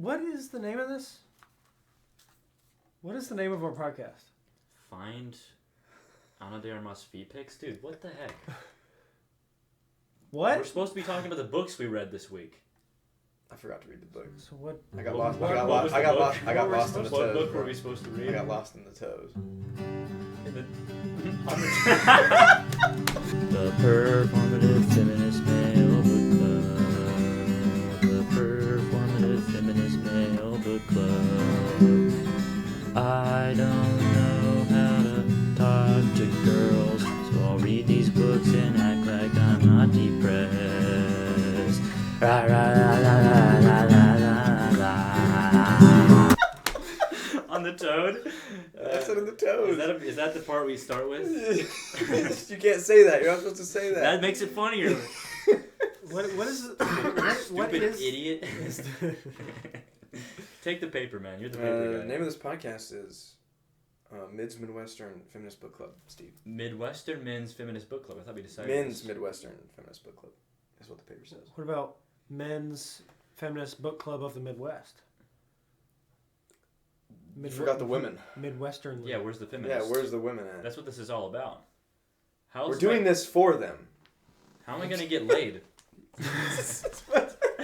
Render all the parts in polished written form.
What is the name of this? What is the name of our podcast? Find Ana de Armas feet pics? Dude, what the heck? What? We're supposed to be talking about the books we read this week. I forgot to read the book. So what? I got lost. What I got was lost. the I got book? lost in the What toes. book were bro. we supposed to I read? got lost in the toes. The Performative Feminist Male Book Club. The Performative Feminist Male Book Club. I don't know how to talk to girls, so I'll read these books and act like I'm not depressed. Ra, ra, ra, ra, ra, ra, ra, ra. On the toad? That's it in the toes. Is that the part we start with? You can't say that. You're not supposed to say that. That makes it funnier. What is it? Stupid idiot. Take the paper, man. You're the paper guy. The name of this podcast is Midwestern Feminist Book Club, Steve. Midwestern Men's Feminist Book Club. I thought we decided. Men's Midwestern Feminist Book Club is what the paper says. What about Men's Feminist Book Club of the Midwest? You forgot the women. Midwestern. Yeah, where's the feminists? Yeah, where's the women at? That's what this is all about. We're doing this for them. How am I gonna get laid?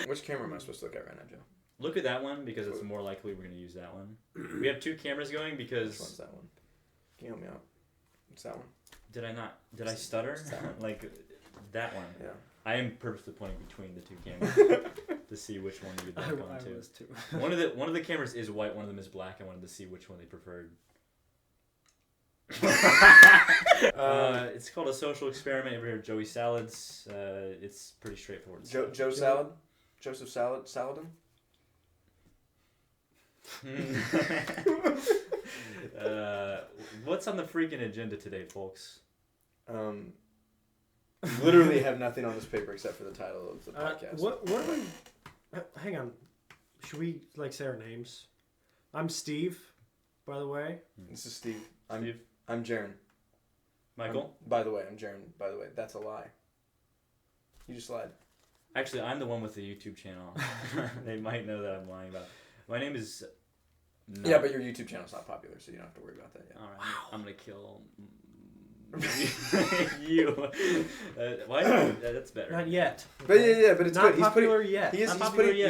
Which camera am I supposed to look at right now, Joe? Look at that one because it's more likely we're gonna use that one. We have two cameras going because. Which one's that one? Can you help me out? What's that one? Did I not? Did I stutter? Like that one. Yeah. I am purposely pointing between the two cameras to see which one you'd like on to. was too. One of the cameras is white, one of them is black. I wanted to see which one they preferred. It's called A Social Experiment. Over here, Joey Salads. It's pretty straightforward. Joe Salad? Joseph Saladin? What's on the freaking agenda today, folks? Literally have nothing on this paper except for the title of the podcast. What are we... hang on. Should we, say our names? I'm Steve, by the way. This is Steve. Steve. I'm Jaron. Michael? By the way, I'm Jaron. By the way, that's a lie. You just lied. Actually, I'm the one with the YouTube channel. They might know that I'm lying about it. My name is... Yeah, but your YouTube channel's not popular, so you don't have to worry about that yet. All right, wow. I'm going to kill... you. Why? That's better. Not yet. But but it's not good. Popular yet. He's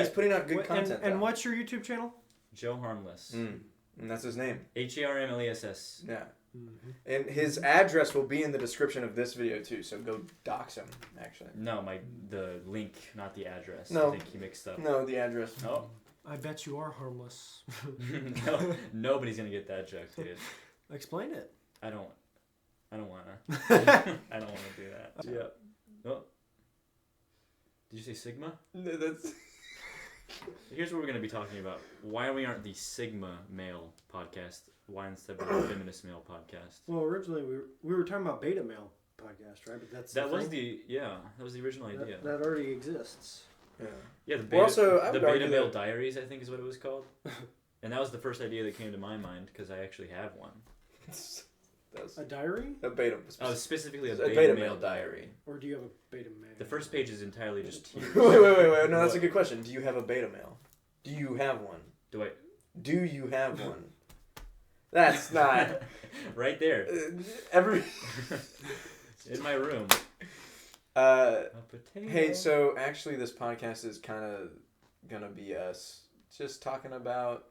putting out good content. And what's your YouTube channel? Joe Harmless. And that's his name. HARMLESS. Yeah. Mm-hmm. And his address will be in the description of this video too, so go dox him. Actually. No, the link, not the address. No. I think he mixed up. No, the address. Oh. I bet you are harmless. No, nobody's gonna get that joke, dude. Explain it. I don't wanna. I don't wanna do that. Yeah. Oh. Did you say Sigma? No, that's. Here's what we're gonna be talking about. Why we aren't the Sigma male podcast? Why instead of the feminist male podcast? Well, originally we were talking about beta male podcast, right? But that was the original idea. That already exists. Yeah, the beta, the beta male diaries, I think is what it was called. And that was the first idea that came to my mind because I actually have one. A diary? A beta. Oh, specifically a beta male diary. Or do you have a beta male? The first page is entirely just tears. Wait. No, that's a good question. Do you have a beta male? Do you have one? Do you have one? That's not... Right there. In my room. Hey, so actually this podcast is kind of gonna be us just talking about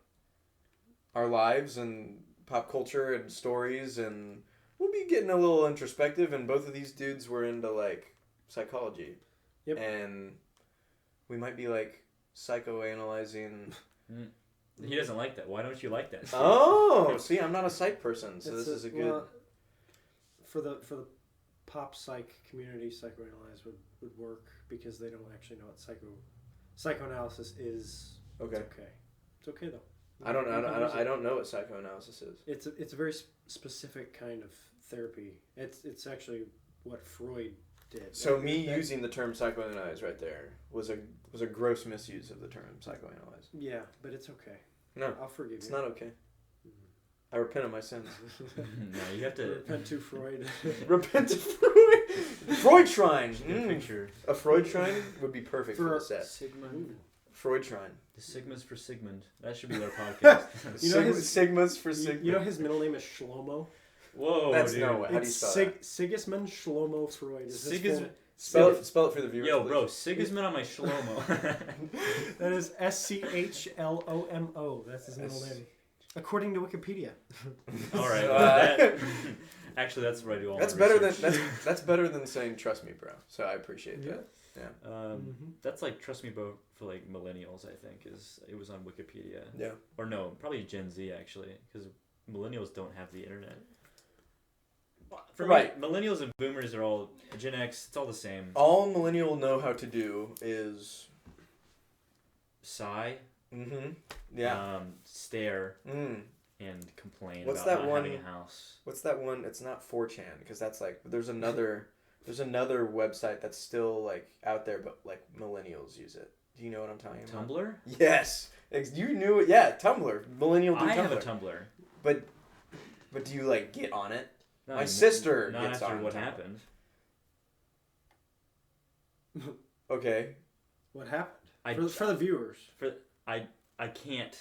our lives and pop culture and stories, and we'll be getting a little introspective, and both of these dudes were into psychology. Yep. And we might be psychoanalyzing. He doesn't like that. Why don't you like that? Oh, see, I'm not a psych person, so this is a good... For the pop psych community, psychoanalyze would work because they don't actually know what psychoanalysis is. Okay. It's okay though. I don't know what psychoanalysis is. It's a very specific kind of therapy. It's actually what Freud did. So using the term psychoanalyze right there was a gross misuse of the term psychoanalyze. Yeah, but it's okay. No, I'll forgive you. It's not okay. I repent of my sins. No, you have to repent to Freud. Repent to Freud. Freud shrine. Picture. A Freud shrine would be perfect for the set. Sigma. Freud Shrine. The Sigmas for Sigmund. That should be our podcast. You know his- Sigmas for Sigma. You know his middle name is Shlomo? Whoa, That's dude. no way. How do you spell that? Sigismund Shlomo Freud. Is his Sigismund. Spell it for the viewers. Yo, please. bro, Sigismund on my Shlomo. That is Schlomo. That's his middle name. According to Wikipedia. All right. Actually, that's where I do all That's my better than research. that's better than saying "trust me, bro." So I appreciate that. Yeah. That's like trust me, bro, for like millennials. I think it was on Wikipedia. Yeah. Or no, probably Gen Z actually, because millennials don't have the internet. For me, millennials and boomers are all Gen X. It's all the same. All millennial know how to do is Sigh. Mm-hmm. Yeah. Stare. Mm. And complain What's about that not one? having a house. What's that one? It's not 4chan because that's like there's another website that's still like out there, but like millennials use it. Do you know what I'm talking about? Tumblr? Yes. You knew it. Yeah, Tumblr. Millennial do Tumblr. I have a Tumblr. But do you like get on it? No, My sister not gets after on what Tumblr. happened. Okay. What happened? For the viewers. I can't.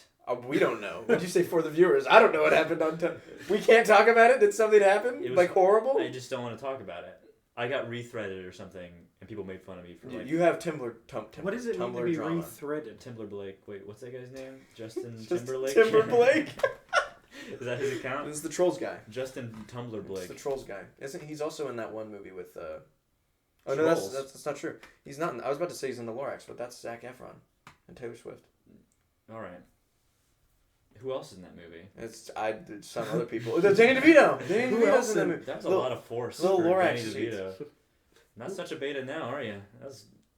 We don't know. What'd you say for the viewers? I don't know what happened on Tumblr. We can't talk about it? Did something happen? It was, like horrible? I just don't want to talk about it. I got rethreaded or something, and people made fun of me for like... You have Tumblr What does it mean to be rethreaded? Timberblake. Wait, what's that guy's name? Justin Just Timberlake? Timberblake? Is that his account? This is the Trolls guy. Justin Tumblr Blake. It's the Trolls guy. Isn't he's also in that one movie with Oh Trolls. no, that's not true. He's not. I was about to say he's in the Lorax, but that's Zac Efron and Taylor Swift. All right. Who else is in that movie? It's some other people. Danny DeVito. Danny Who DeVito's else in that in- movie. That was a lot of force little for Lorax Danny DeVito. Not such a beta now, are you?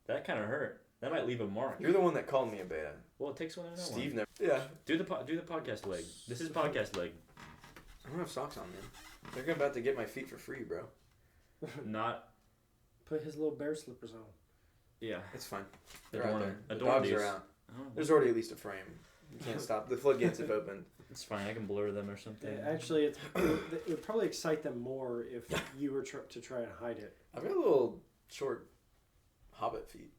That kind of hurt. That might leave a mark. You're the one that called me a beta. Well, it takes one to know Steve one. never. Yeah. Do the podcast leg. This is podcast leg. I don't have socks on, man. They're about to get my feet for free, bro. Not. Put his little bear slippers on. Yeah. It's fine. They're Adorn out them. there. The Adorn dogs these. are out. Oh, There's already at least a frame. You can't stop. The floodgates have opened. it's fine. I can blur them or something. Yeah, actually, it would probably excite them more if you were to try and hide it. I've got little short hobbit feet.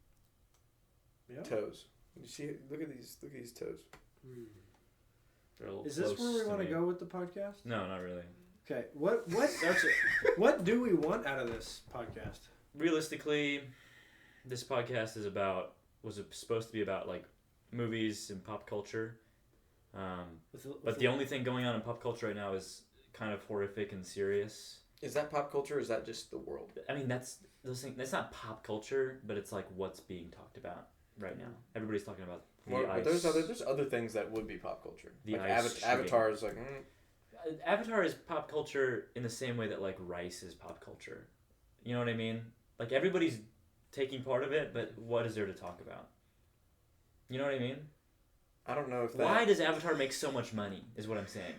Yeah. Toes. You see? Look at these toes. They're a little Is this close where we want to me. go with the podcast? No, not really. Okay. What do we want out of this podcast? Realistically, this podcast was supposed to be about like movies and pop culture. But the only thing going on in pop culture right now is kind of horrific and serious. Is that pop culture or is that just the world? I mean, that's not pop culture, but it's like what's being talked about right now. Everybody's talking about the But ice. there's other things that would be pop culture. The like ice Avatar is like. Avatar is pop culture in the same way that like rice is pop culture. You know what I mean? Like everybody's taking part of it, but what is there to talk about? You know what I mean? I don't know if that. Why does Avatar make so much money? Is what I'm saying.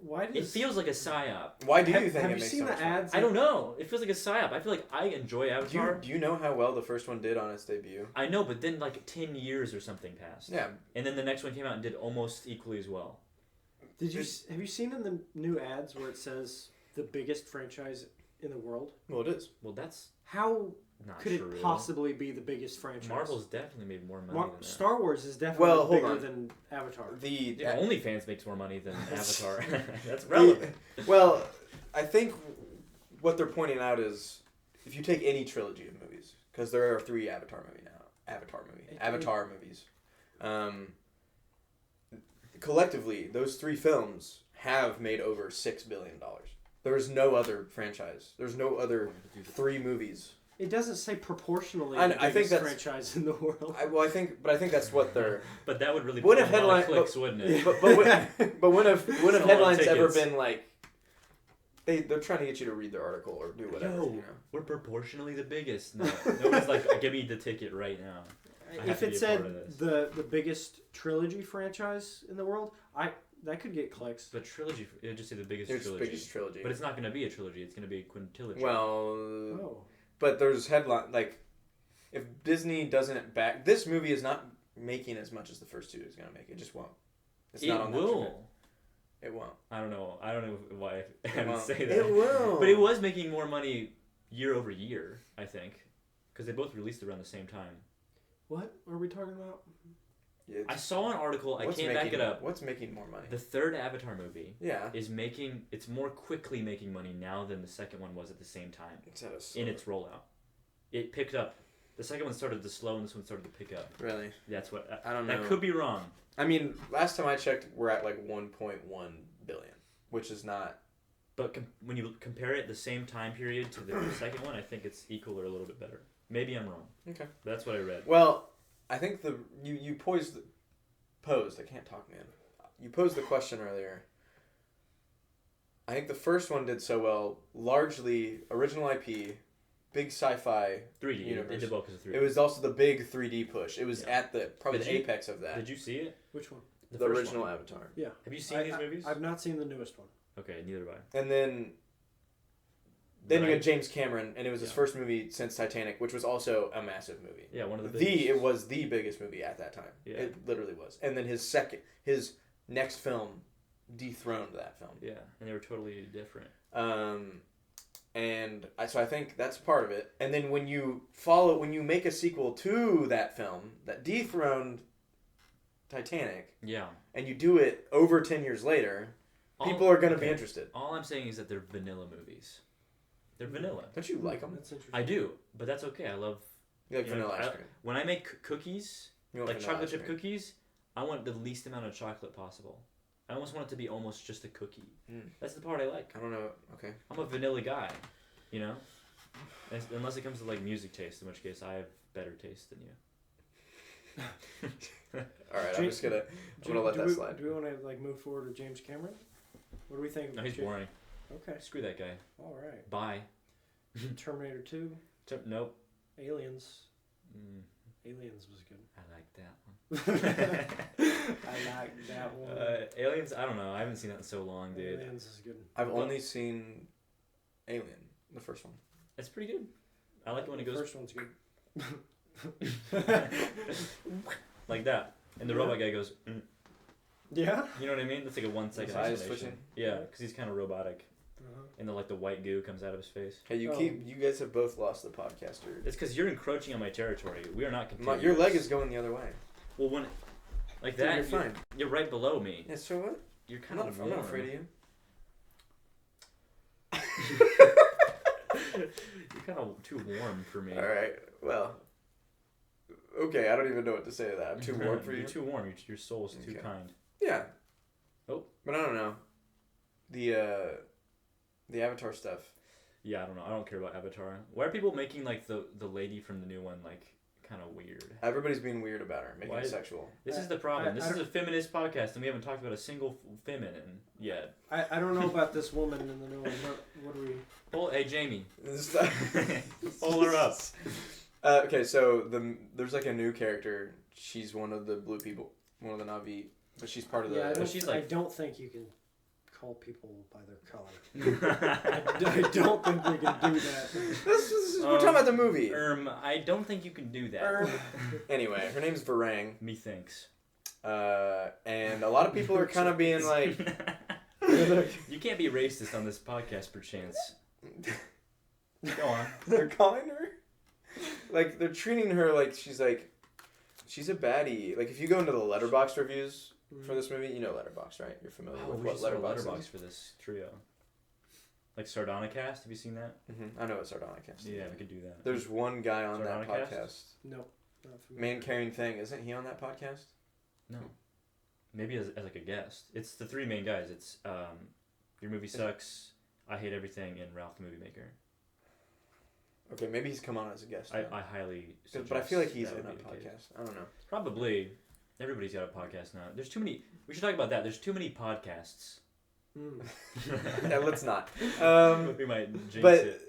Why does It feels like a psyop. Why do you think have it you makes seen so the much money? ads? I don't know. It feels like a psyop. I feel like I enjoy Avatar. Do you know how well the first one did on its debut? I know, but then like 10 years or something passed. Yeah. And then the next one came out and did almost equally as well. Have you seen in the new ads where it says the biggest franchise in the world? Well, it is. Well, that's how not could true. it possibly be the biggest franchise? Marvel's definitely made more money than that. Star Wars is definitely bigger on. than Avatar. Yeah, OnlyFans makes more money than Avatar. That's relevant. Well, I think what they're pointing out is if you take any trilogy of movies, because there are 3 Avatar movies. Collectively, those 3 films have made over $6 billion. There's no other franchise. There's no other 3 movies. It doesn't say proportionally I the think biggest that's- franchise in the world. I think that's what they're. But that would really What put if a lot of headline- clicks, wouldn't it? But when have Sell a lot of headlines ever tickets. been like? They're trying to get you to read their article or do whatever. Yo, You know? we're proportionally the biggest. No, nobody's like, give me the ticket right now. I have If to it be a said part of this. the biggest trilogy franchise in the world, that could get clicks. But trilogy, it would just say the biggest It's trilogy. biggest trilogy. But it's not going to be a trilogy. It's going to be a quintilogy. Well, Oh. but there's headline like, if Disney doesn't back this movie is not making as much as the first 2 is gonna make. It just won't. It's it not on that trajectory. will. It won't. I don't know why I would won't. say that. It will. But it was making more money year over year, I think, because they both released around the same time. What are we talking about? I saw an article. I What's can't back it up. What's making more money? The third Avatar movie Yeah. is making. It's more quickly making money now than the second one was at the same time in its rollout. It picked up. The second one started to slow, and this one started to pick up. Really? That's what. I don't know. That could be wrong. I mean, last time I checked, we're at like 1.1 billion, which is not. But when you compare it the same time period to the second one, I think it's equal or a little bit better. Maybe I'm wrong. Okay. But that's what I read. Well, I think you posed. I can't talk, man. You posed the question earlier. I think the first one did so well, largely original IP, big sci-fi 3D. universe. It did well because of 3D. It was also the big 3D push. It was at the apex of that. Did you see it? Which one? The original one. Avatar. Yeah. Have you seen these movies? I've not seen the newest one. Okay, neither have I. And then you had James Cameron, and it was his first movie since Titanic, which was also a massive movie. Yeah, one of the biggest. It was the biggest movie at that time. Yeah. It literally was. And then his next film dethroned that film. Yeah, and they were totally different. So I think that's part of it. And then when you make a sequel to that film that dethroned Titanic, yeah, and you do it over 10 years later, people are going to be interested. All I'm saying is that they're vanilla movies. They're vanilla. Don't you like them? That's interesting. I do, but that's okay. I love. You like vanilla ice cream. When I make cookies, like chocolate chip cream. cookies, I want the least amount of chocolate possible. I almost want it to be almost just a cookie. That's the part I like. I don't know. Okay. I'm a vanilla guy, you know? Unless it comes to like music taste, in which case I have better taste than you. All right, I'm gonna let that slide. Do we want to like move forward with James Cameron? What do we think? No, he's boring. Okay. Screw that guy. All right. Bye. Terminator 2. Nope. Aliens. Aliens was good. I like that one. I like that one. Aliens, I don't know. I haven't seen that in so long, dude. Aliens is good. I've only seen Alien, the first one. It's pretty good. I like it when it goes... The first one's good. like that. And the robot guy goes... Yeah? You know what I mean? That's like a 1 second His eyes explanation. twitching? Yeah, because he's kind of robotic. Uh-huh. And then like the white goo comes out of his face. Hey, you guys have both lost the podcaster. It's because you're encroaching on my territory. We are not contiguous. Your leg is going the other way. Well, when... Like Dude, that, you're fine. You're right below me. Yeah, so what? You're kind of I'm not afraid of you. You're kind of too warm for me. All right. Well. Okay, I don't even know what to say to that. I'm too warm for you. You're too warm. Your soul's too kind. Yeah. Oh. But I don't know. The Avatar stuff. Yeah, I don't know. I don't care about Avatar. Why are people making like the lady from the new one like kind of weird? Everybody's being weird about her, making it sexual. This is the problem. This is a feminist podcast, and we haven't talked about a single feminine yet. I don't know about this woman in the new one. What do we... Oh, hey, Jamie. Pull her up. Okay, so there's like a new character. She's one of the blue people, one of the Na'vi, but she's part of the... Yeah, I don't think you can call people by their color. I don't think we can do that. We're talking about the movie. I don't think you can do that. Anyway, her name's Varang. Methinks. And a lot of people are kind of being like... You can't be racist on this podcast, perchance. Go on. They're calling her... Like, they're treating her like she's a baddie. Like, if you go into the Letterboxd reviews for this movie, you know Letterboxd, right? You're familiar with what Letterboxd is. For this trio. Like Sardonicast, have you seen that? Mm-hmm. I know what Sardonicast is. Yeah, we could do that. There's one guy on that Sardonicast? podcast. No. Not familiar. Man Carrying Thing. Isn't he on that podcast? No. Maybe as like a guest. It's the three main guys. It's Your Movie Sucks, I Hate Everything, and Ralph the Movie Maker. Okay, maybe he's come on as a guest. I highly suggest. But I feel like he's in would that be the podcast. case. I don't know. Probably. Everybody's got a podcast now. There's too many. We should talk about that. There's too many podcasts. Yeah, let's not. We might jinx but it.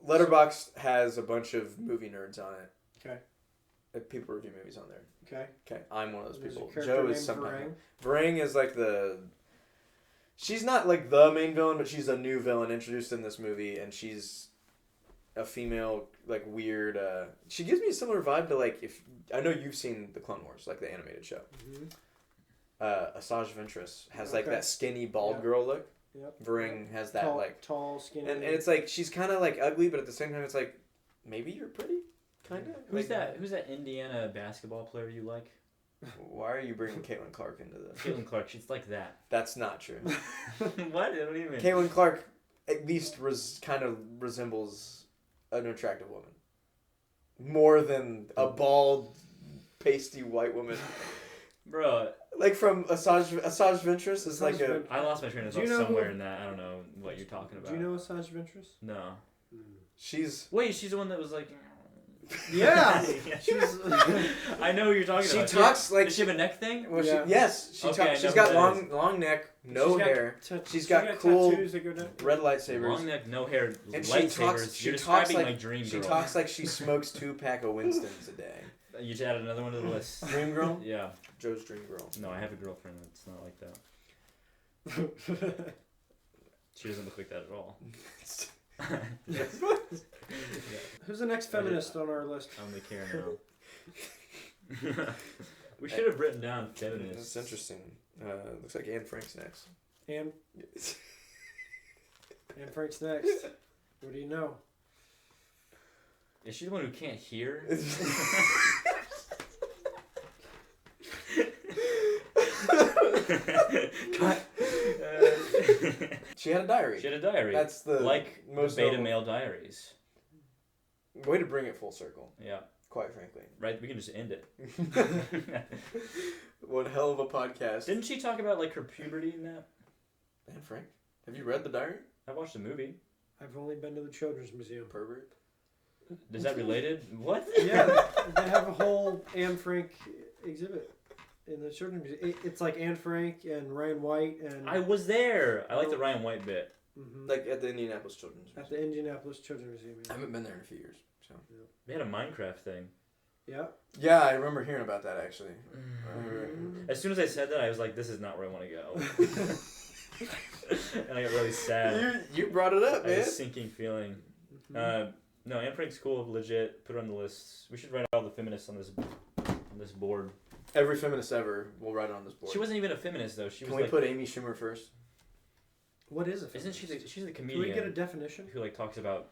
Letterboxd has a bunch of movie nerds on it. Okay. People review movies on there. Okay. Okay, I'm one of those There's people. a character Joe is named sometimes. Varang. Varang is like she's not like the main villain, but she's a new villain introduced in this movie, and she's a female, like weird. She gives me a similar vibe to like if I know you've seen the Clone Wars, like the animated show. Mm-hmm. Asajj Ventress has like that skinny bald girl look. Yep. Varang has that tall, skinny. and it's like she's kind of like ugly, but at the same time it's like maybe you're pretty, kind of. Who's that Indiana basketball player you like? Why are you bringing Caitlin Clark into this? Caitlin Clark, she's like that. That's not true. What? What do you mean? Caitlin Clark at least kind of resembles an attractive woman. More than a bald, pasty white woman. Bro. Like from Asajj Ventress is like a... I lost my train of thought somewhere in that. I don't know what you're talking about. Do you know Asajj Ventress? No. She's... Wait, she's the one that was like... Yeah! I know who you're talking about. She talks like... Does she have a neck thing? Well, Yeah. Yes. She's got long neck, no hair. She's got cool red lightsabers. Long neck, no hair, And lightsabers. You're describing my dream girl. She talks like she smokes 2-pack of Winstons a day. You just added another one to the list. Dream girl? Yeah. Joe's dream girl. No, I have a girlfriend that's not like that. She doesn't look like that at all. Yeah. Who's the next feminist on our list? I only care now. We should have written down feminists. That's interesting. Looks like Anne Frank's next. Anne Frank's next. What do you know? Is she the one who can't hear? She had a diary. She had a diary. That's the like most beta male diaries. Way to bring it full circle. Yeah. Quite frankly. Right, we can just end it. One hell of a podcast. Didn't she talk about like her puberty in that? Anne Frank? Have you read the diary? I watched the movie. I've only been to the Children's Museum. Pervert. Is that related? What? Yeah, they have a whole Anne Frank exhibit in the Children's Museum. It's like Anne Frank and Ryan White and... I was there. I like the Ryan White bit. Mm-hmm. Like at the Indianapolis Children's Museum. At the Indianapolis Children's Museum. Yeah. I haven't been there in a few years. So. They had a Minecraft thing. Yeah. Yeah, I remember hearing about that actually. As soon as I said that, I was like, "This is not where I want to go," and I got really sad. You brought it up, I had man. a sinking feeling. No, Anne Frank's cool, legit. Put her on the list. We should write all the feminists on this board. Every feminist ever will write it on this board. She wasn't even a feminist though. She was. Can we like, put Amy Schumer first? What is a feminist? Isn't she's the Can comedian? we get a definition? Who like talks about,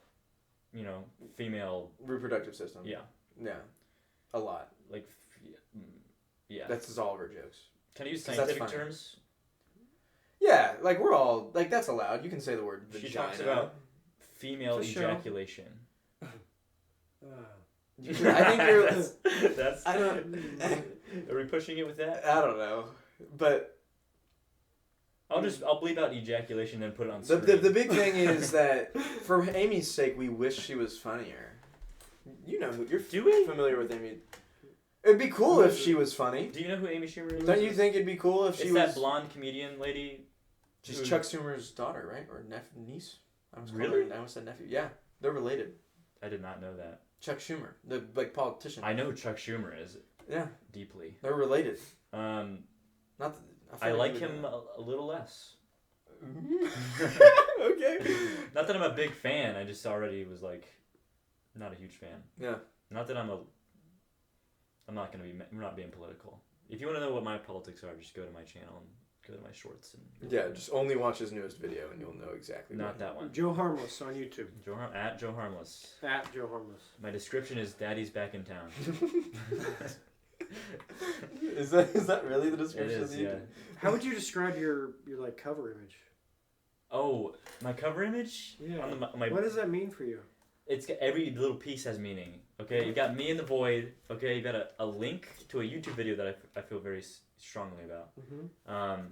female Reproductive system. Yeah. Yeah. A lot. Like, yeah. That's all of her jokes. Can I use 'Cause that's scientific funny. terms? Yeah, like we're all like that's allowed. You can say the word vagina. She talks about female For sure. ejaculation. I think you're. That's. I don't. Are we pushing it with that? I don't know, but I'll bleep out ejaculation and put it on the screen. the big thing is that for Amy's sake, we wish she was funnier. You know who you're familiar with Amy. It'd be cool if she was funny. Do you know who Amy Schumer is? Don't you think it'd be cool if she it's was? that blonde comedian lady. She's Chuck Schumer's daughter, right, or niece? I almost said nephew. Yeah, they're related. I did not know that. Chuck Schumer, the politician. I know who Chuck Schumer is. Yeah, deeply. they're related. Not. Not. I like him a little less. Okay. Not that I'm a big fan. I just already was like, not a huge fan. Yeah. Not that I'm not gonna be. We're not being political. If you want to know what my politics are, just go to my channel and go to my shorts and. Yeah, just only watch his newest video and you'll know exactly. Not that one. Joe Harmless on YouTube. At Joe Harmless. At Joe Harmless. My description is Daddy's back in town. Is that really the description? It is, yeah. How would you describe your like cover image? Oh, my cover image? Yeah. On my What does that mean for you? It's every little piece has meaning. Okay, you got me in the void. Okay, you got a link to a YouTube video that I feel very strongly about. Mm-hmm.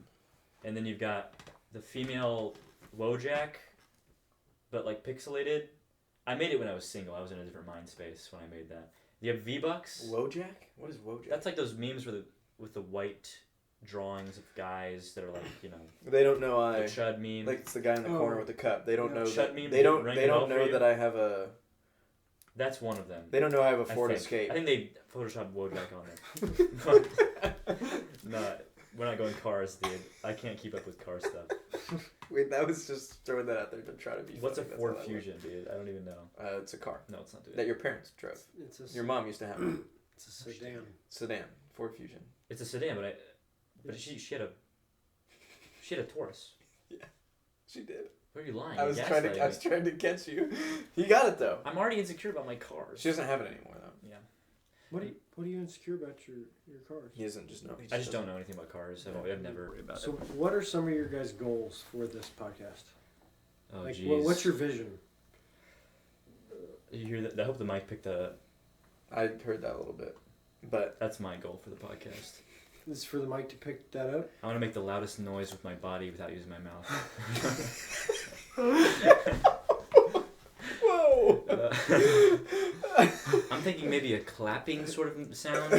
And then you've got the female Wojak, but like pixelated. I made it when I was single. I was in a different mind space when I made that. You have V-Bucks. Wojak? What is Wojak? That's like those memes with the white drawings of guys that are like, They don't know the Chud meme. like it's the guy in the corner with the cup. They don't know Chud that. meme They don't ring a bell for know you? that I have a. That's one of them. They don't know I have a I Ford think. Escape. I think they photoshopped Wojak on there. No, we're not going cars, dude. I can't keep up with car stuff. Wait, that was just throwing that out there to try to be. What's a funny. That's Ford not Fusion, dude? I don't even know. It's a car No, it's not, dude. that your parents drove. Your mom used to have one. It's a sedan. Sedan, Ford Fusion. It's a sedan, but she had a Taurus. Yeah, she did. Where are you lying? I was Gaslighting me. trying to catch you. You got it though. I'm already insecure about my cars. She doesn't have it anymore though. Yeah. What What are you insecure about your cars? He doesn't just know. I just don't know anything about cars. I've never worried about So, it. what are some of your guys' goals for this podcast? Oh, like, jeez. what's your vision? You hear that? I hope the mic picked that up. I heard that a little bit, but That's my goal for the podcast. This is for the mic to pick that up? I want to make the loudest noise with my body without using my mouth. whoa. I'm thinking maybe a clapping sort of sound.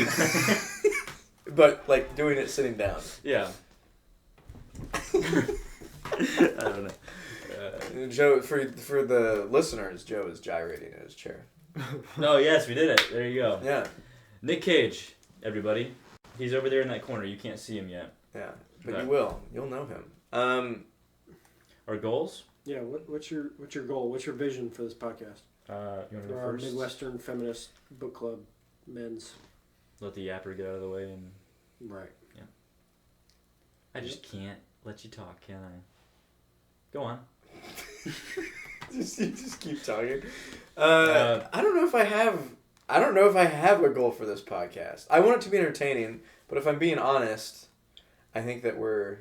But like doing it sitting down. Yeah. I don't know. Joe, for the listeners, Joe is gyrating in his chair. Oh yes, we did it. There you go. Yeah. Nick Cage, everybody. He's over there in that corner. You can't see him yet. Yeah, but Okay. you will. You'll know him. Our goals? Yeah, what's your goal? What's your vision for this podcast? You want to For go our first? Midwestern Feminist Book Club men's. Let the yapper get out of the way, and Right. I just can't let you talk, can I? Go on. You just keep talking. I don't know if I have a goal for this podcast. I want it to be entertaining, but if I'm being honest, I think that we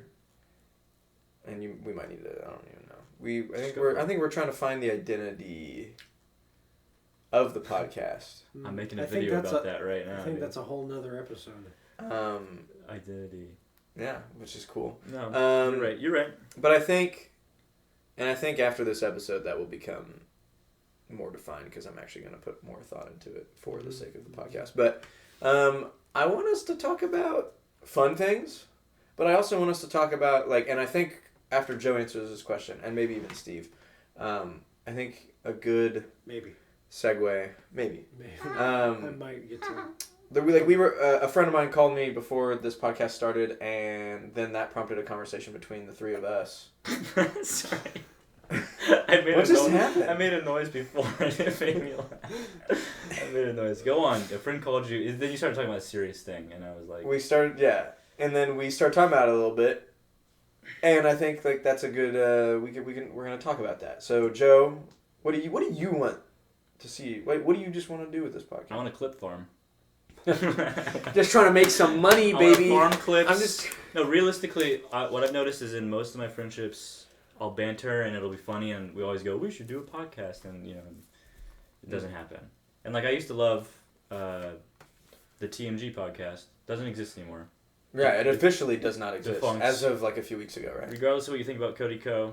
might need to. I don't even know. I think we're trying to find the identity of the podcast. I'm making a I think video that's about that right now. I think dude. that's a whole nother episode. Identity. Yeah, which is cool. No, you're right. You're right. But I think after this episode that will become more defined because I'm actually going to put more thought into it for the sake of the podcast. But I want us to talk about fun things, but I also want us to talk about and I think after Joe answers this question, and maybe even Steve, I think a good segue, maybe. I might get to. We were a friend of mine called me before this podcast started, and then that prompted a conversation between the three of us. Sorry. What just happened? I made a noise before and it made me laugh. I made a noise. Go on. A friend called you. Then you started talking about a serious thing, and I was like... We started, yeah. And then we started talking about it a little bit. And I think that's a good... we're gonna talk about that. So Joe, what do you want to see? What do you just want to do with this podcast? I want a clip farm. Just trying to make some money, baby. I want farm clips. I'm just... No, realistically, what I've noticed is in most of my friendships, I'll banter and it'll be funny, and we always go, we should do a podcast, and it doesn't happen. And I used to love the TMG podcast. Doesn't exist anymore. Yeah, it officially does not exist Defunct. as of a few weeks ago, right? Regardless of what you think about Cody Ko,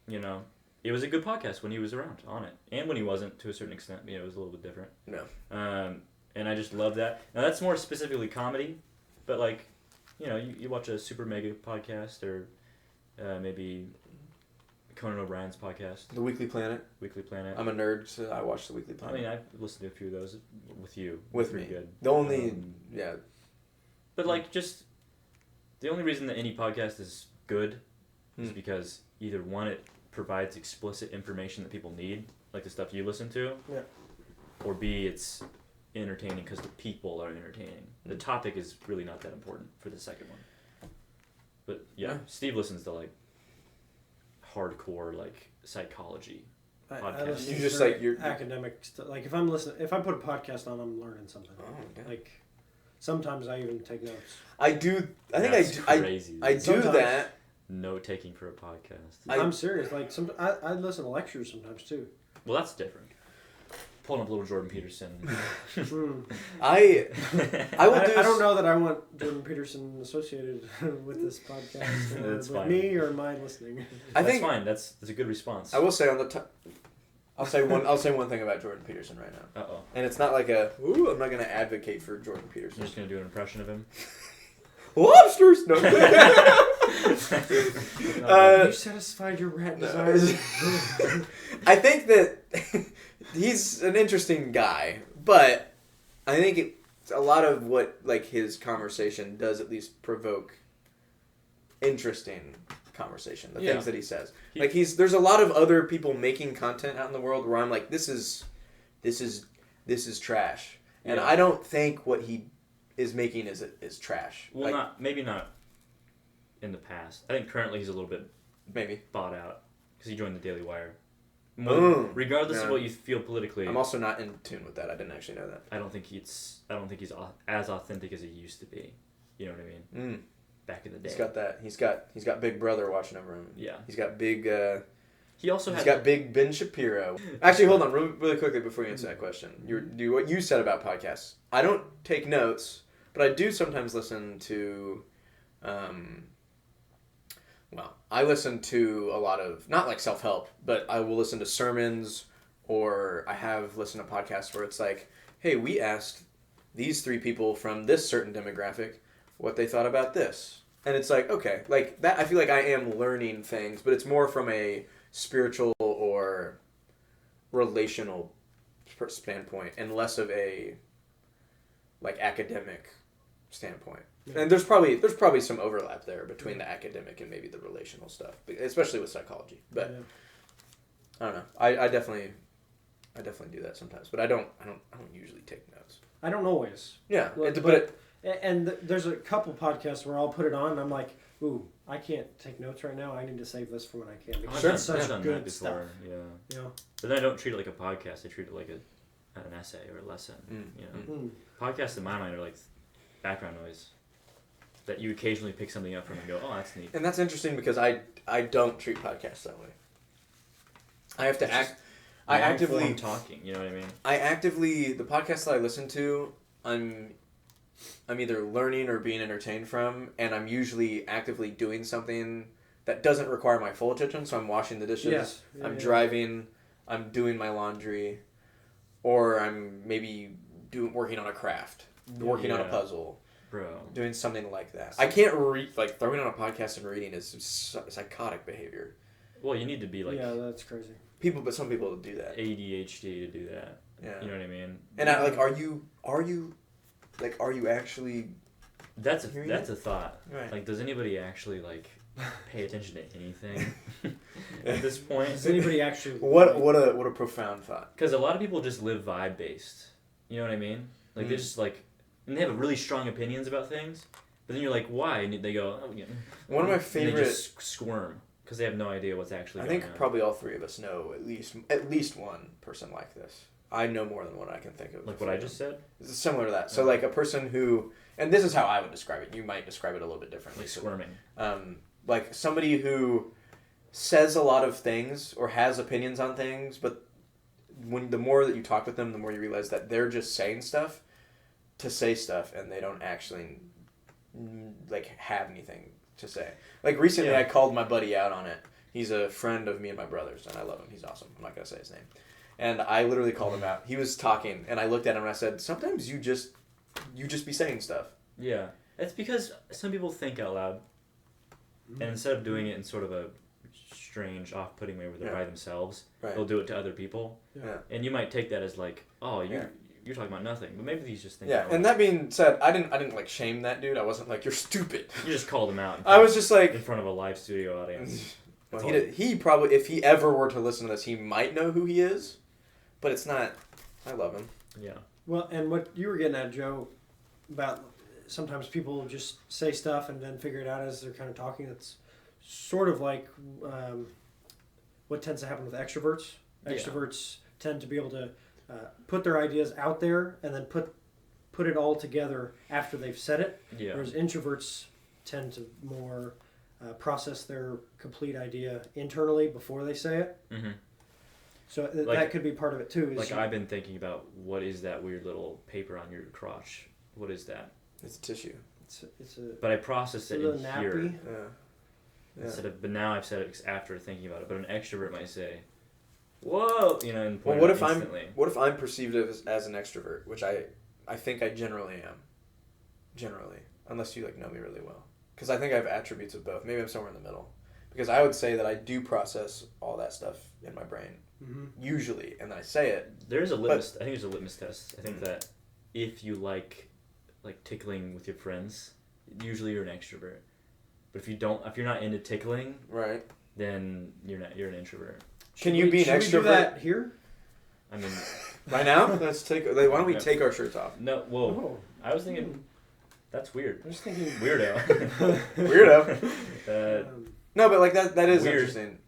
it was a good podcast when he was around on it, and when he wasn't to a certain extent. It was a little bit different. No. And I just love that. Now that's more specifically comedy, but you watch a Super Mega podcast or maybe Conan O'Brien's podcast. The Weekly Planet. Weekly Planet. I'm a nerd, so I watch the Weekly Planet. I mean, I've listened to a few of those with you. With Pretty me. Good. The only, yeah. But just the only reason that any podcast is good is because either one, it provides explicit information that people need, like the stuff you listen to, or B, it's entertaining because the people are entertaining. The topic is really not that important for the second one. But yeah, Steve listens to hardcore psychology podcasts. I listen You to just very your academic stuff. If I'm listening, if I put a podcast on, I'm learning something. Oh, okay. Sometimes I even take notes. I do. I think That's crazy. I do Sometimes. that. Note taking for a podcast. I'm serious. I listen to lectures sometimes too. Well, that's different. Pulling up a little Jordan Peterson. I will do. I don't know that I want Jordan Peterson associated with this podcast. That's with fine. me or my listening. I That's think fine. That's a good response. I will say on the top. I'll say one thing about Jordan Peterson right now. Uh-oh. And it's not I'm not gonna advocate for Jordan Peterson. You're just going to do an impression of him? Lobsters. No. You satisfied your rat desires. I think that he's an interesting guy, but I think a lot of what his conversation does at least provoke interesting conversation. The things that he says, there's a lot of other people making content out in the world where I'm like, this is trash, and I don't think what he is making is trash. Well, maybe not in the past. I think currently he's a little bit maybe bought out because he joined the Daily Wire. regardless of what you feel politically. I'm also not in tune with that. I didn't actually know that. I don't think he's as authentic as he used to be. You know what I mean? Back in the day. He's got that. He's got Big Brother watching over him. Yeah. He's got big. He's got big Ben Shapiro. Actually, hold on really quickly before you answer that question. Do what you said about podcasts. I don't take notes, but I do sometimes listen to. I listen to a lot of, not like self-help, but I will listen to sermons, or I have listened to podcasts where it's like, hey, we asked these 3 people from this certain demographic what they thought about this. And it's like, okay, like that, I feel like I am learning things, but it's more from a spiritual or relational standpoint and less of a like academic standpoint. And there's probably some overlap there between the academic and maybe the relational stuff, especially with psychology. But I don't know. I definitely do that sometimes, but I don't usually take notes. I don't always. Yeah, and there's a couple podcasts where I'll put it on and I'm like, ooh, I can't take notes right now. I need to save this for when I can. Because it's such good stuff. Yeah. But then I don't treat it like a podcast. I treat it like an essay or a lesson. Podcasts in my mind are like background noise that you occasionally pick something up from and go, oh, that's neat. And that's interesting because I don't treat podcasts that way. I have to I actively talking. You know what I mean? The podcasts that I listen to, I'm either learning or being entertained from, and I'm usually actively doing something that doesn't require my full attention. So I'm washing the dishes, I'm driving, I'm doing my laundry, or I'm maybe working on a craft, working on a puzzle. Bro. Doing something like that. I can't read, like, throwing on a podcast and reading is psychotic behavior. Well, you need to be like... Yeah, that's crazy. But some people do that. ADHD to do that. Yeah. You know what I mean? And are you actually... That's a thought. Right. Like, does anybody actually, like, pay attention to anything at this point? Does anybody actually... What a profound thought. Because a lot of people just live vibe-based. You know what I mean? Like, they just, like... And they have really strong opinions about things, but then you're like, why? And they go, oh, yeah. One of my favorite... And they just squirm, because they have no idea what's actually going on. I think probably all 3 of us know at least one person like this. I know more than one I can think of. Like what I just said? It's similar to that. So like a person who... And this is how I would describe it. You might describe it a little bit differently. Like squirming. Like somebody who says a lot of things or has opinions on things, but the more that you talk with them, the more you realize that they're just saying stuff to say stuff, and they don't actually like have anything to say. Like recently, I called my buddy out on it. He's a friend of me and my brother's, and I love him. He's awesome. I'm not gonna say his name. And I literally called him out. He was talking, and I looked at him and I said, "Sometimes you just be saying stuff." Yeah, it's because some people think out loud, and instead of doing it in sort of a strange, off-putting way where they're by themselves, they'll do it to other people. Yeah. And you might take that as like, oh, you're talking about nothing, but maybe he's just thinking. Yeah, and that being said, I didn't like shame that dude. I wasn't like, you're stupid. You just called him out. I was just like in front of a live studio audience. Well, he probably, if he ever were to listen to this, he might know who he is, but it's not. I love him. Yeah. Well, and what you were getting at, Joe, about sometimes people just say stuff and then figure it out as they're kind of talking. It's sort of like what tends to happen with extroverts. Extroverts tend to be able to put their ideas out there and then put it all together after they've said it. Yeah. Whereas introverts tend to more process their complete idea internally before they say it. Mm-hmm. So that could be part of it too. Like I've been thinking about what is that weird little paper on your crotch? What is that? It's tissue. But I process it in here. Yeah. But now I've said it after thinking about it. But an extrovert might say, "Whoa," and point what it if out instantly. What if I'm perceived as an extrovert, which I think I generally am. Generally, unless you know me really well, because I think I have attributes of both. Maybe I'm somewhere in the middle, because I would say that I do process all that stuff in my brain usually, and then I say it. There's a litmus. I think there's a litmus test. I think that if you like tickling with your friends, usually you're an extrovert. But if you're not into tickling, right, then you're an introvert. Can you be an extrovert? We do that here? I mean, right now, let's take. Why don't we take our shirts off? No, whoa. I was thinking, that's weird. I was thinking weirdo. No, but that is weird. interesting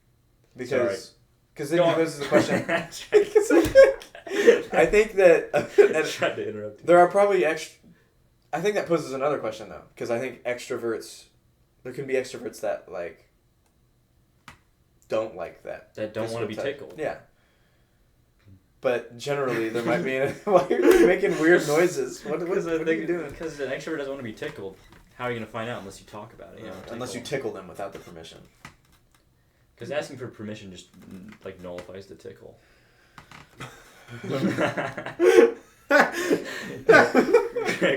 because Because then he poses the question. I think that I tried to interrupt you. there are probably I think that poses another question though, because I think extroverts, there can be extroverts that like don't like that. That don't want to be touch. tickled. Yeah. But generally, there might be. Why are you making weird noises? What are you doing? Because an extrovert doesn't want to be tickled. How are you going to find out unless you talk about it? You know, Unless you tickle them without the permission. Because asking for permission just like nullifies the tickle.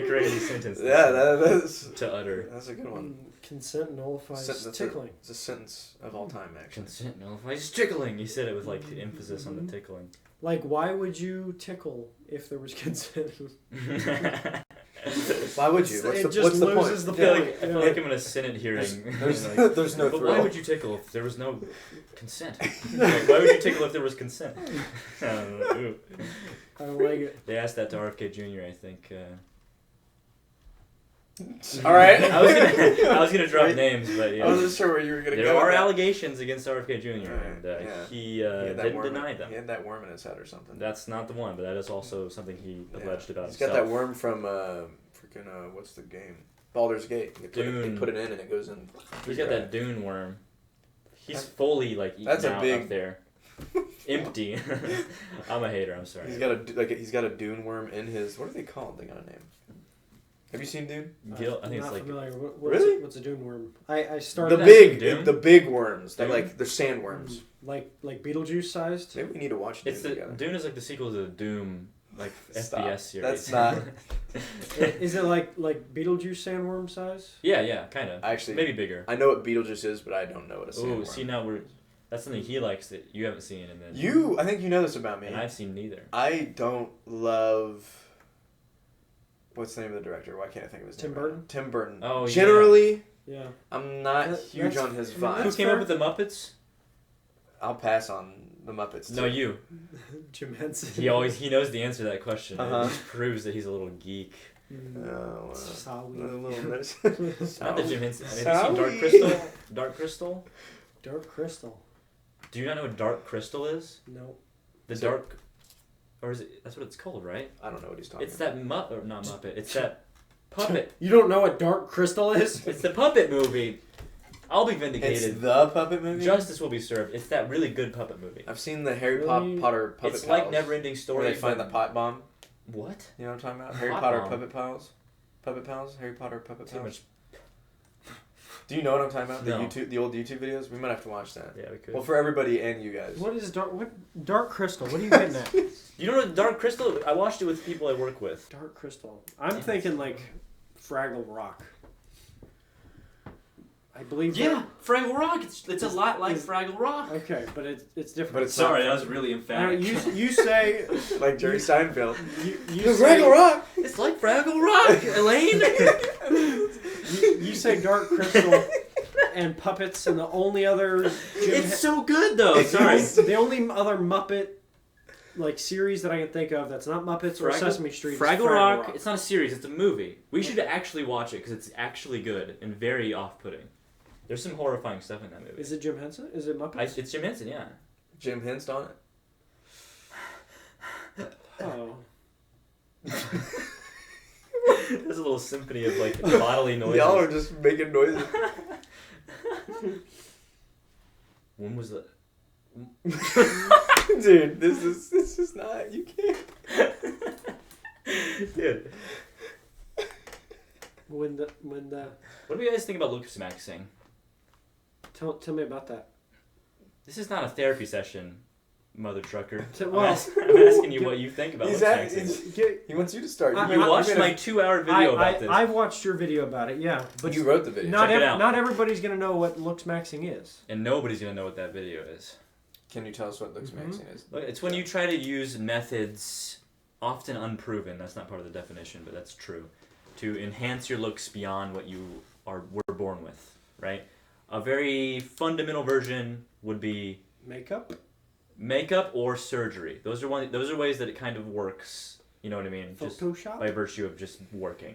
Crazy sentence. Yeah, that's to utter. That's a good one. Consent nullifies tickling. It's a sentence of all time, actually. Consent nullifies tickling. You said it with like emphasis on the tickling. Like, why would you tickle if there was consent? Why would you? What's the loses point? the I point. feel like I'm in a Senate hearing. There's no but thrill. why would you tickle if there was no consent? Like, why would you tickle if there was consent? I don't know. I don't like it. They asked that to RFK Jr. I think. All right. I was gonna drop names, but yeah. I wasn't sure where you were gonna go. There are with that. allegations against RFK Jr. and he didn't deny them. He had that worm in his head or something. That's not the one, but that is also something he alleged about He's himself. got that worm from freaking what's the game? Baldur's Gate. They put it in and it goes in. He's got that Dune worm. He's fully like eaten out up there. Empty. I'm a hater. I'm sorry. He's got a Dune worm in his. What are they called? They got a name. Have you seen Dune? Gil, I think not it's like. Familiar. Really? What's a dune worm? I started the big worms. They're like they're sandworms. Like Beetlejuice sized. Maybe we need to watch Dune together. Dune is like the sequel to the Doom like Stop. FPS series. That's not. Is it like Beetlejuice sandworm size? Yeah, kind of. Actually, maybe bigger. I know what Beetlejuice is, but I don't know what a sandworm. Oh, see now that's something he likes that you haven't seen, and then I think you know this about me. And I've seen neither. I don't love. What's the name of the director? Why can't I think of his name? Tim Burton? Tim Burton. Oh, Generally, yeah. I'm not huge on his vibe. Who came up with the Muppets? I'll pass on the Muppets. No, you. Jim Henson. He knows the answer to that question. It just proves that he's a little geek. Oh, Sorry. Not the Jim Henson. Have you seen Dark Crystal? Dark Crystal? Dark Crystal. Do you not know what Dark Crystal is? No. Dark... Or is it... That's what it's called, right? I don't know what he's talking It's about. that Muppet... Or not Muppet. It's that puppet. You don't know what Dark Crystal is? It's the puppet movie. I'll be vindicated. It's the puppet movie? Justice will be served. It's that really good puppet movie. I've seen the Harry Really? Potter Puppet It's Pals. like Neverending Story. Where they find the pot bomb. What? You know what I'm talking about? Harry Pot Potter bomb? Puppet Pals? Puppet Pals? Harry Potter Puppet Too Pals? much... Do you know what I'm talking about? No. The old YouTube videos? We might have to watch that. Yeah, we could. Well, for everybody and you guys. What is Dark Crystal? What are you getting at? You don't know Dark Crystal? I watched it with people I work with. Dark Crystal. I'm thinking like Fraggle Rock. I believe. Yeah, Fraggle Rock. It's a lot like Fraggle Rock. Okay, but it's different. But it's Sorry, not. that was really Now, emphatic. you say Like Jerry Seinfeld. you say Fraggle Rock! It's like Fraggle Rock, Elaine. you say Dark Crystal and puppets, and the only other It's so good though. Sorry. the only other Muppet like series that I can think of that's not Muppets or Sesame Street. is Fraggle Rock. It's not a series. It's a movie. We should actually watch it because it's actually good and very off-putting. There's some horrifying stuff in that movie. Is it Jim Henson? Is it Muppets? It's Jim Henson, yeah. Jim Henson on it. Oh. There's a little symphony of like bodily noises. Y'all are just making noises. When was that? Dude, this is not. You can't. Dude. When the What do you guys think about Looksmaxxing? tell me about that. This is not a therapy session, mother trucker. Well, I'm asking you what you think about Looksmaxxing. He wants you to start. You watched my 2-hour video about this. I watched your video about it, yeah. But you wrote the video. Not Check it out. not everybody's gonna know what Looksmaxxing is. And nobody's going to know what that video is. Can you tell us what Looksmaxxing is? Look, it's when you try to use methods, often unproven, that's not part of the definition, but that's true, to enhance your looks beyond what you were born with, right? A very fundamental version would be makeup or surgery. Those are ways that it kind of works, you know what I mean? Just Photoshop? by virtue of just working.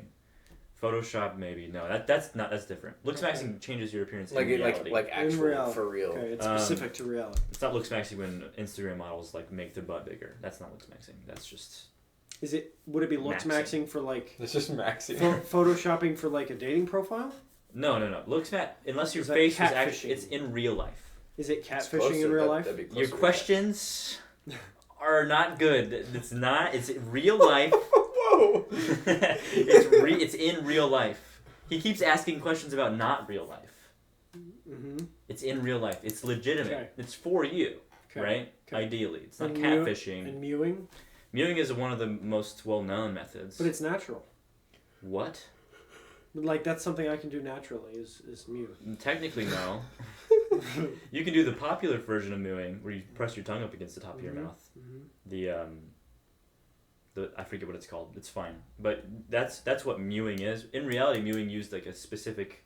Photoshop, maybe. No, that's different. Looksmaxxing changes your appearance Like in reality. like In actual reality. for real. Okay, it's specific to reality. It's not Looksmaxxing when Instagram models like make their butt bigger. That's not Looksmaxxing. That's just. Is it? Would it be Looksmaxxing for like It's just maxing. photoshopping for like a dating profile? No. Looksmax unless your Is that face is catfishing? actually it's in real life. Is it It's catfishing closer, in real life? that'd be closer Your to that. questions are not good. It's not. It's real life. Whoa! It's in real life. He keeps asking questions about not real life. Mm-hmm. It's in real life. It's legitimate. Okay. It's for you, Okay. right? Okay. Ideally, it's not And catfishing. And mewing, Mewing is one of the most well-known methods. but it's natural. What? Like that's something I can do naturally. Is mew. Technically, no. You can do the popular version of mewing, where you press your tongue up against the top of your mouth. Mm-hmm. The I forget what it's called. It's fine, but that's what mewing is. In reality, mewing used like a specific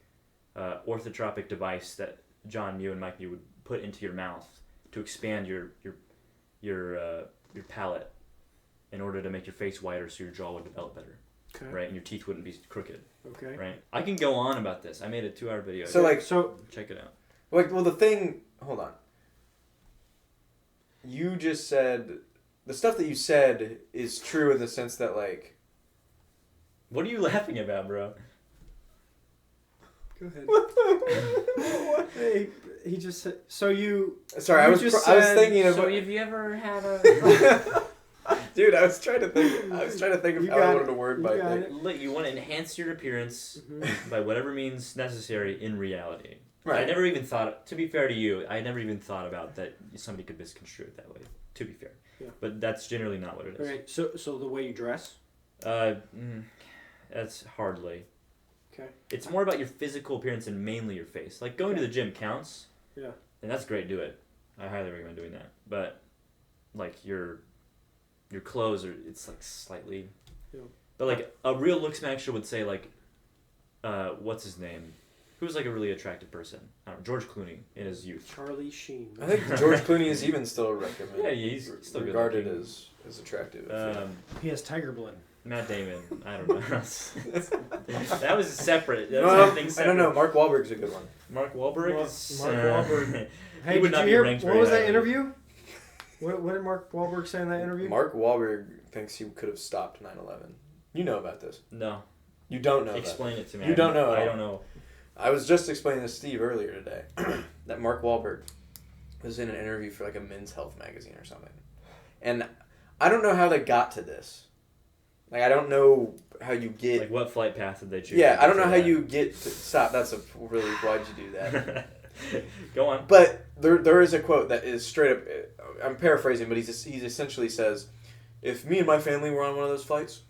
orthotropic device that John Mew and Mike Mew would put into your mouth to expand your palate in order to make your face wider, so your jaw would develop better, Okay. right? And your teeth wouldn't be crooked, Okay. right? I can go on about this. I made a 2-hour video. So Check it out. well, the thing. Hold on. You just said the stuff that you said is true in the sense that like. What are you laughing about, bro? Go ahead. Hey, he just said. So you. Sorry, You I was just I was said- thinking of. So have you ever had a? Dude, I was trying to think. Of You how I got wanted it. to word You my got thing. it. Look, you want to enhance your appearance Mhm. by whatever means necessary in reality. Right. I never even thought. To be fair to you, I never even thought about that somebody could misconstrue it that way. To be fair, Yeah. but that's generally not what it is. Okay. So the way you dress. That's hardly. Okay. It's more about your physical appearance and mainly your face. Like going to the gym counts. Yeah. And that's great. Do it. I highly recommend doing that. But like your clothes are it's like slightly. Yeah. But like a real Looksmaxxer would say like, what's his name? Who's like a really attractive person? I don't know, George Clooney in his youth. Charlie Sheen. I think George Clooney is even still recommended. Yeah, he's still good regarded looking. as attractive. He has tiger blood. Matt Damon. I don't know. That was separate. That was No, something I separate. don't know. Mark Wahlberg's a good one. Mark Wahlberg is. Mark Wahlberg. He Hey, would did not you be hear ranked what very was that highly. interview? What did Mark Wahlberg say in that interview? Mark Wahlberg thinks he could have stopped 9/11. You know about this. No. You don't know. Explain it to me. You don't know at I all. don't know. I was just explaining to Steve earlier today that Mark Wahlberg was in an interview for like a Men's Health magazine or something, and I don't know how they got to this. Like I don't know how you get. Like what flight path did they choose? Yeah, to I don't get know to how that? you get to stop. That's a really why'd you do that? Go on. But there is a quote that is straight up. I'm paraphrasing, but he essentially says, "If me and my family were on one of those flights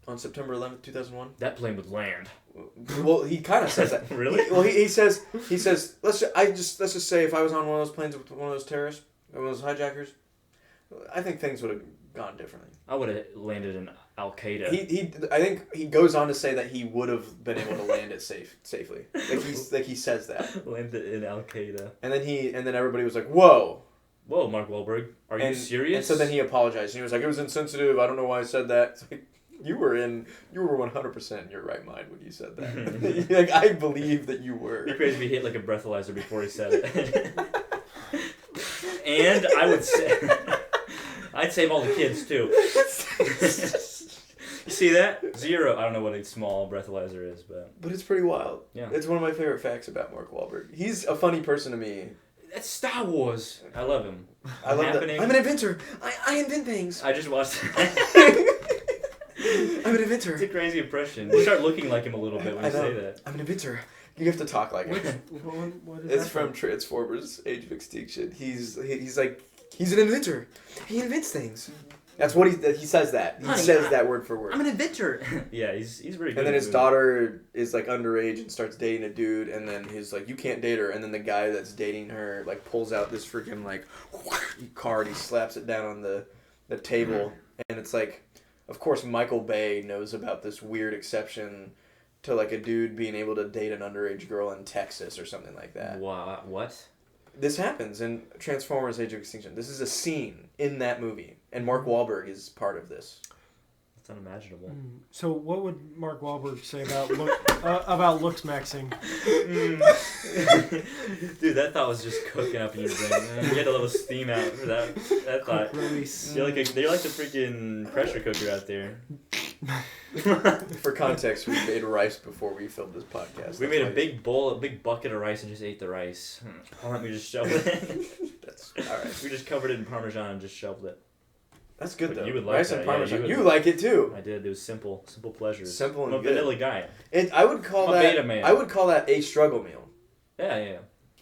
on September 11th, 2001." That plane would land. Well, he kind of says that. Really? He says let's just say if I was on one of those planes with one of those terrorists, one of those hijackers, I think things would have gone differently. I would have landed in Al Qaeda. I think he goes on to say that he would have been able to land it safely. Like he says that. Landed in Al Qaeda. And then everybody was like, "Whoa." Whoa, Mark Wahlberg, are you serious? And so then he apologized. And he was like, "It was insensitive. I don't know why I said that." It's like, you were 100% in your right mind when you said that. Like I believe that you were. It'd be crazy if he hit like a breathalyzer before he said it. And I would say, I'd save all the kids too. You see that? 0. I don't know what a small breathalyzer is, but But it's pretty wild. Yeah. It's one of my favorite facts about Mark Wahlberg. He's a funny person to me. that's Star Wars. I love him. I love that. Happening. I'm an inventor. I invent things. I just watched. I'm an inventor. It's a crazy impression. You start looking like him a little bit when I you know. say that. I'm an inventor. You have to talk like him. What is It's that from Transformers: Age of Extinction. He's like he's an inventor. He invents things. That's what he says that. He Honey, says that word for word. I'm an inventor. Yeah, he's very good. And then at his moving. daughter is like underage and starts dating a dude, and then he's like, "You can't date her." And then the guy that's dating her like pulls out this freaking like card. He slaps it down on the table, and it's like, of course, Michael Bay knows about this weird exception to like a dude being able to date an underage girl in Texas or something like that. What? This happens in Transformers: Age of Extinction. This is a scene in that movie, and Mark Wahlberg is part of this. It's unimaginable. So what would Mark Wahlberg say about Looksmaxxing? Dude, that thought was just cooking up in your brain. Man. You had a little steam out for that thought. You're like the freaking pressure cooker out there. For context, we made rice before we filmed this podcast. We made a big bucket of rice and just ate the rice. Why don't we just shovel it? That's all right. We just covered it in Parmesan and just shoveled it. That's good But though. you would like rice that, and yeah, Parmesan. you You would. like it too. I did. It was simple pleasures. Simple and I'm a good. vanilla guy. I would call I'm a that. beta man. I would call that a struggle meal. Yeah.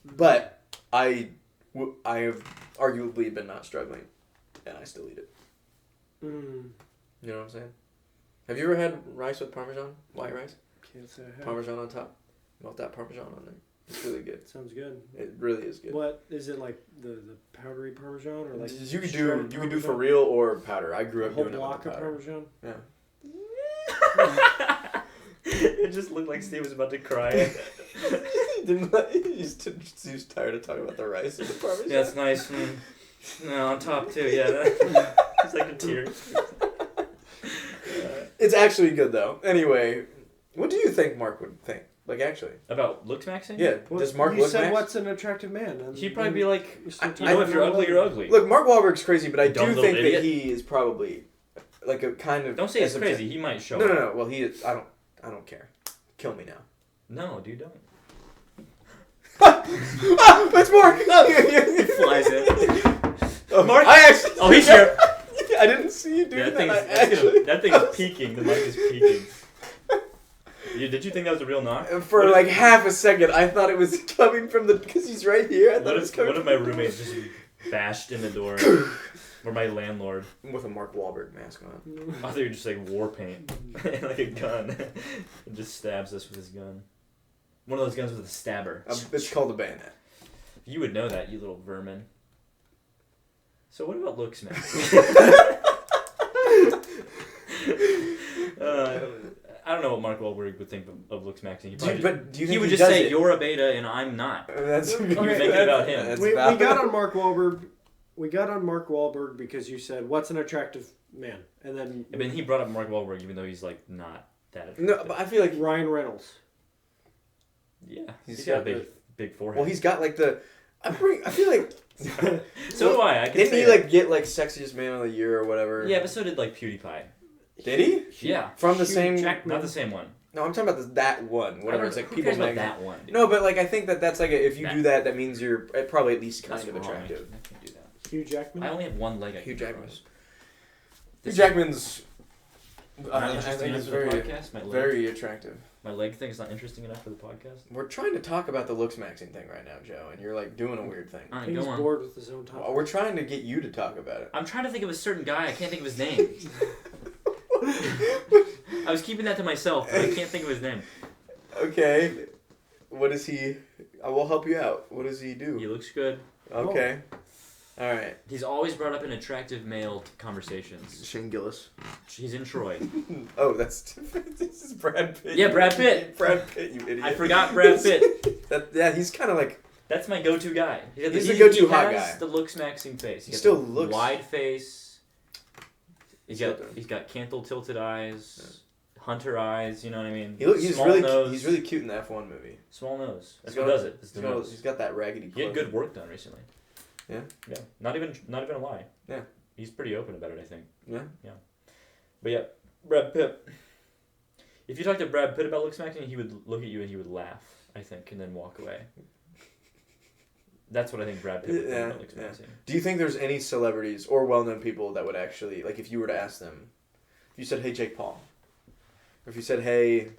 But I have arguably been not struggling, and I still eat it. You know what I'm saying? Have you ever had rice with Parmesan? White rice? Can't say I have. Parmesan on top. Melt that Parmesan on there. It's really good. Sounds good. It really is good. What is it like the powdery Parmesan or like You could shredded do for Parmesan? real or powder. I grew A up whole doing it block with of powder. Parmesan. Yeah. It just looked like Steve was about to cry. He was tired of talking about the rice and the Parmesan. Yeah, it's nice. No, on top too. Yeah, it's like a tear. It's actually good though. Anyway, what do you think Mark would think? Like actually? About Looksmaxxing? Yeah. Well, Does Mark you look said max? what's an attractive man? And He'd probably be like, you're still you know, if you're ugly, you're ugly. Look, Mark Wahlberg's crazy, but I Dumb do little think idiot. that he is probably like a kind of. Don't say he's as crazy. He might show No. up. Well, he is. I don't care. Kill me now. No, dude, don't. That's Mark. He flies in. Oh, Mark. I actually. Oh, he's here. I didn't see you do Yeah, that. that thing is peaking. The mic is peaking. Did you think that was a real knock? For like half a second, I thought it was coming from because he's right here. I thought it was coming. One of my roommates just bashed in the door, or my landlord. With a Mark Wahlberg mask on. I thought you were just like war paint, and like a gun, and just stabs us with his gun. One of those guns with a stabber. It's called a bayonet. You would know that, you little vermin. So what about Looksmaxxing? I don't know what Mark Wahlberg would think of Looksmaxxing. Do you think he would just does say, it? "You're a beta and I'm not." That's Okay, You're thinking about him. That's We valid. got on Mark Wahlberg. We got on Mark Wahlberg because you said, "What's an attractive man?" And then I mean, he brought up Mark Wahlberg, even though he's like not that attractive. No, but I feel like Ryan Reynolds. Yeah, He's got a got big forehead. well, he's got like the. I feel like. So do I. I can Didn't say he like get like sexiest man of the year or whatever? Yeah, but so did like PewDiePie. Did he? Yeah, From the Hugh same. Jackman. not the same one. No, I'm talking about that one. Whatever. It's like Who People cares about Magazine. that one. Dude? No, but like I think that's like if you That- do that, that means you're probably at least kind That's of wrong. attractive. I can't do that. Hugh Jackman. I only have one leg. I Hugh can Jackman. cross. Hugh Jackman's. Not I interesting think enough it's for the very, podcast. My leg, very attractive. my leg thing is not interesting enough for the podcast. We're trying to talk about the Looksmaxxing thing right now, Joe, and you're like doing a weird thing. All I right, think go he's on. bored with his own topic. Well, we're trying to get you to talk about it. I'm trying to think of a certain guy. I can't think of his name. I was keeping that to myself, but I can't think of his name. Okay, what is he? I will help you out. What does he He do? looks good. Okay, all right. He's always brought up in attractive male conversations. Shane Gillis. He's in Troy. Oh, that's this is Brad Pitt. Yeah, Brad Pitt. Brad Pitt, you idiot. I forgot Brad Pitt. Yeah, he's kind of like. That's my go-to guy. He's the go-to hot He guy. has the Looksmaxxing face. He He still got the looks- wide face. He's Still got does. he's got cantle tilted eyes, hunter eyes. You know what I mean? He's Small really nose. he's really cute in the F1 movie. Small nose. That's He's what got- does it. It's the He's got- nose. He's got that raggedy. He had clothes. good work done recently. Yeah? Yeah. Not even a lie. Yeah. He's pretty open about it, I think. Yeah. But yeah, Brad Pitt. If you talk to Brad Pitt about Looksmaxxing, he would look at you and he would laugh, I think, and then walk away. That's what I think Brad Pitt would Yeah, think about Looksmaxxing. Do you think there's any celebrities or well-known people that would actually like if you were to ask them, if you said, "Hey, Jake Paul," or if you said, "Hey,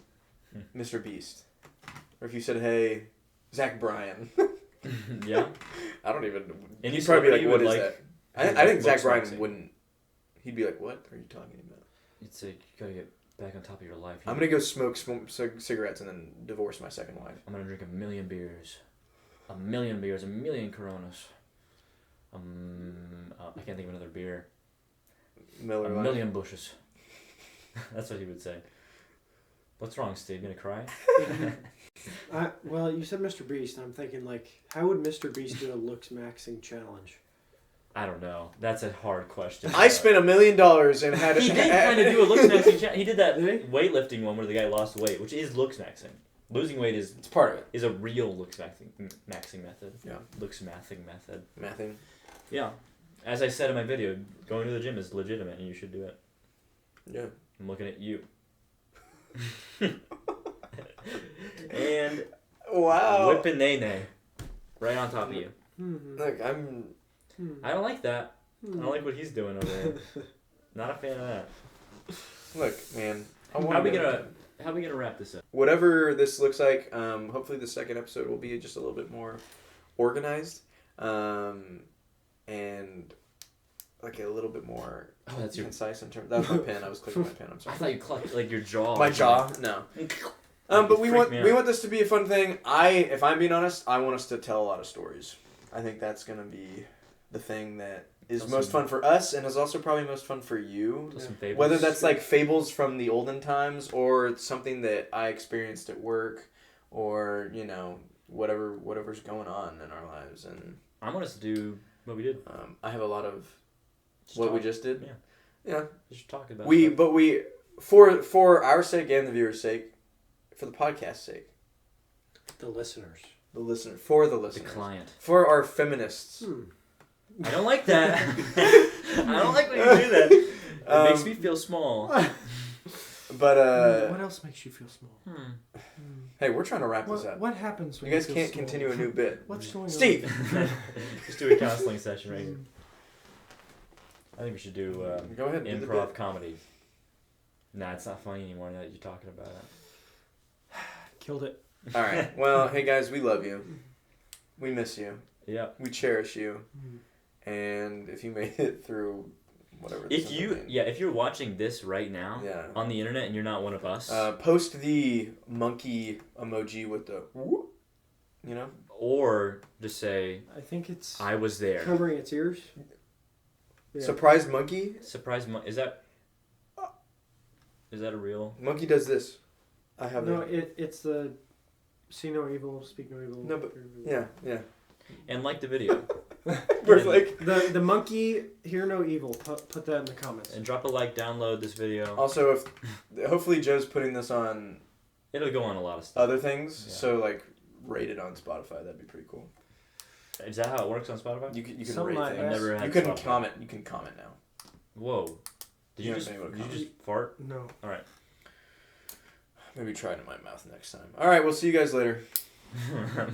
Mr. Beast," or if you said, "Hey, Zach Bryan," Yeah. I don't even. Any He'd probably be like, celebrity "What would is like- that?" would I think like Zach Bryan Looksmaxxing. wouldn't. He'd be like, "What are you talking about?" It's like, you gotta get back on top of your life. I'm gonna go smoke cigarettes and then divorce my second wife. I'm gonna drink 1,000,000 beers. 1,000,000 beers, 1,000,000 Coronas. I can't think of another beer. Miller Lite. 1,000,000 bushes. That's what he would say. What's wrong, Steve? Gonna cry? Well, you said Mr. Beast. I'm thinking like, how would Mr. Beast do a Looksmaxxing challenge? I don't know. That's a hard question. I spent $1 million and had He did kind of do a Looksmaxxing challenge. He did that Did he? weightlifting one where the guy lost weight, which is Looksmaxxing. Losing weight It's part of it. is a real Looksmaxxing method. Yeah. Looksmaxxing method. Mathing. Yeah. As I said in my video, going to the gym is legitimate and you should do it. Yeah. I'm looking at you. And Wow. whipping nay right on top of you. Look, I'm. I don't like that. I don't like what he's doing over there. Not a fan of that. Look, man. How we gonna wrap this up? Whatever this looks like, hopefully the second episode will be just a little bit more organized, and like a little bit more concise in terms. That was my pen. I was clicking my pen. I'm I sorry. thought you clucked like your jaw. My jaw? No. But we want this to be a fun thing. If I'm being honest, I want us to tell a lot of stories. I think that's gonna be the thing that is most fun for us, and is also probably most fun for you. Whether that's like fables from the olden times, or it's something that I experienced at work, or whatever's going on in our lives. And I want us to do what we did. I have a lot of Just what talk. we just did. Yeah. Just talk about. But we for our sake and the viewers' sake, for the podcast's sake, The listeners. the the listeners, client. for our feminists. I don't like that. I don't like when you do that. It makes me feel small. But what else makes you feel small? hey, we're trying to wrap this up. What happens when You guys feel can't small? continue a new bit. What's going on? Steve. Just do a counseling session right here. I think we should do Go ahead. Do the improv bit. comedy. Nah, it's not funny anymore now that you're talking about it. Killed it. All right. Well, hey guys, we love you. We miss you. Yep. We cherish you. And if you made it through whatever. this If you entertained, if you're watching this right now Yeah. on the internet and you're not one of us, post the monkey emoji with the whoop, or just say I think it's I was there. covering its ears. Yeah. surprise monkey. Is that a real? Monkey does this. I have No, it. it's the see no evil, speak no evil. No, but yeah. And like the video. We're And- like. The monkey hear no evil. Put that in the comments. And drop a like, download this video. Also, hopefully Joe's putting this on It'll go on a lot of stuff. other things, Yeah. so like rate it on Spotify. That'd be pretty cool. Is that how it works on Spotify? You can Some rate might things. I've never had You can Spotify. comment. You can comment now. Whoa. Did you Yeah, just maybe we'll did you comment. just fart? No. All right. Maybe try it in my mouth next time. All right, we'll see you guys later.